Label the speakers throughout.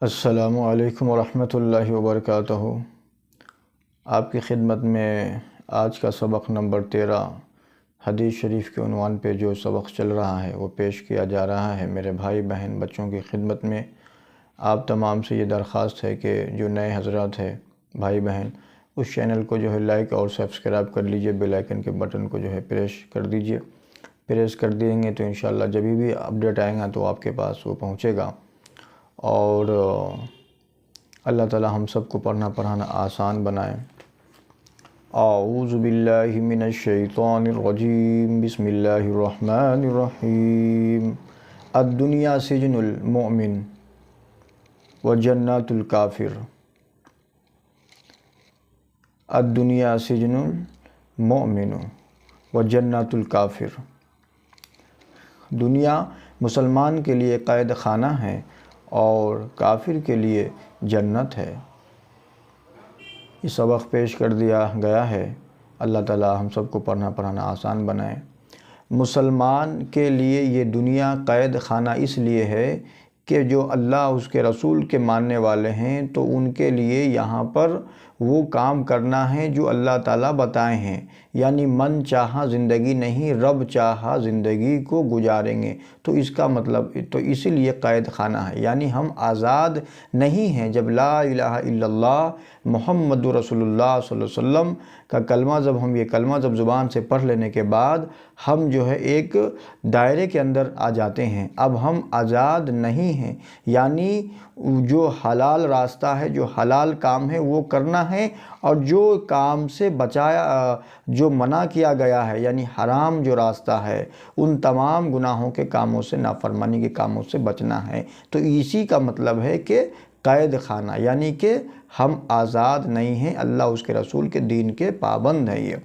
Speaker 1: अस्सलामु अलैकुम वरहमतुल्लाहि वबरकातुहू। आपकी खिदमत में आज का सबक नंबर 13 हदीस शरीफ के उन्वान पे जो सबक चल रहा है वो पेश किया जा रहा है। मेरे भाई बहन बच्चों की खिदमत में आप तमाम से ये दरख्वास्त है कि जो नए हज़रात है भाई बहन उस चैनल को जो है लाइक और सब्सक्राइब कर लीजिए, बेल आइकन के बटन को जो है प्रेस कर दीजिए। प्रेस कर देंगे तो इंशाल्लाह जब भी अपडेट आएगा तो आपके पास वो पहुँचेगा। और अल्लाह ताला हम सबको पढ़ना पढ़ाना आसान बनाए। आऊज़ु बिल्लाहि मिनश शैतानिर रजीम, बिस्मिल्लाहिर रहमानिर रहीम। अद्दुनिया सिजनुल मोमिन व जन्नतुल काफिर। अद्दुनिया सिजनुल मोमिन व जन्नतुल काफिर। दुनिया मुसलमान के लिए कैद खाना है और काफिर के लिए जन्नत है। ये सबक पेश कर दिया गया है। अल्लाह ताला हम सबको पढ़ना पढ़ाना आसान बनाए। मुसलमान के लिए ये दुनिया कैद खाना इसलिए है कि जो अल्लाह उसके रसूल के मानने वाले हैं तो उनके लिए यहाँ पर वो काम करना है जो अल्लाह ताला बताए हैं, यानी मन चाहा ज़िंदगी नहीं, रब चाहा ज़िंदगी को गुजारेंगे। तो इसका मतलब तो इसीलिए कैद खाना है, यानी हम आज़ाद नहीं हैं। जब ला इलाहा इल्लल्लाह मुहम्मदुर रसूलुल्लाह सल्लल्लाहु अलैहि वसल्लम का कलमा ये कलमा जब ज़ुबान से पढ़ लेने के बाद हम जो है एक दायरे के अंदर आ जाते हैं। अब हम आज़ाद नहीं हैं, यानी जो हलाल रास्ता है, जो हलाल काम है वो करना है, और जो काम से बचाया जो मना किया गया है यानी हराम जो रास्ता है उन तमाम गुनाहों के कामों से, नाफरमानी के कामों से बचना है। तो इसी का मतलब है कि कैद खाना, यानी कि हम आज़ाद नहीं हैं, अल्लाह उसके रसूल के दीन के पाबंद हैं ये।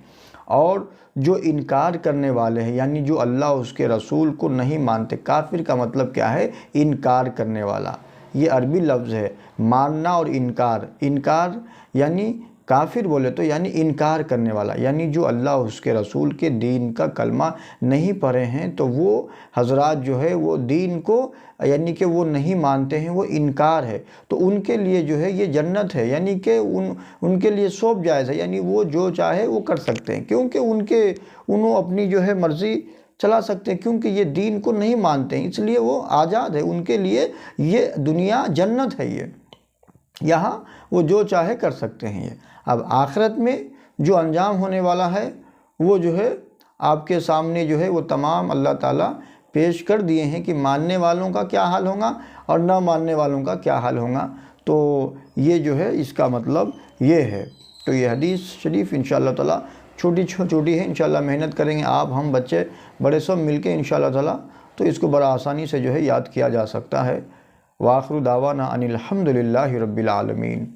Speaker 1: और जो इनकार करने वाले हैं, यानी जो अल्लाह उसके रसूल को नहीं मानते, काफिर का मतलब क्या है? इनकार करने वाला। ये अरबी लफ्ज़ है, मानना और इनकार। इनकार यानी काफिर बोले तो यानी इनकार करने वाला, यानी जो अल्लाह उसके रसूल के दीन का कलमा नहीं पढ़े हैं तो वो हजरात जो है वो दीन को यानी कि वो नहीं मानते हैं, वो इनकार है। तो उनके लिए जो है ये जन्नत है, यानी कि उनके लिए सब जायज़ है, यानी वो जो चाहे वो कर सकते हैं, क्योंकि उन्होंने अपनी जो है मर्ज़ी चला सकते हैं, क्योंकि ये दीन को नहीं मानते हैं, इसलिए वो आज़ाद है। उनके लिए ये दुनिया जन्नत है, ये यहाँ वो जो चाहे कर सकते हैं ये। अब आखिरत में जो अंजाम होने वाला है वो जो है आपके सामने जो है वो तमाम अल्लाह ताला पेश कर दिए हैं कि मानने वालों का क्या हाल होगा और ना मानने वालों का क्या हाल होगा। तो ये जो है इसका मतलब ये है। तो ये हदीस शरीफ इंशाअल्लाह ताला छोटी है, इंशाअल्लाह मेहनत करेंगे आप, हम, बच्चे, बड़े सब मिलके इंशाअल्लाह ताला तो इसको बड़ा आसानी से जो है याद किया जा सकता है। वाखिरु दावाना अनिल हम्दुलिल्लाहि रब्बिल आलमीन।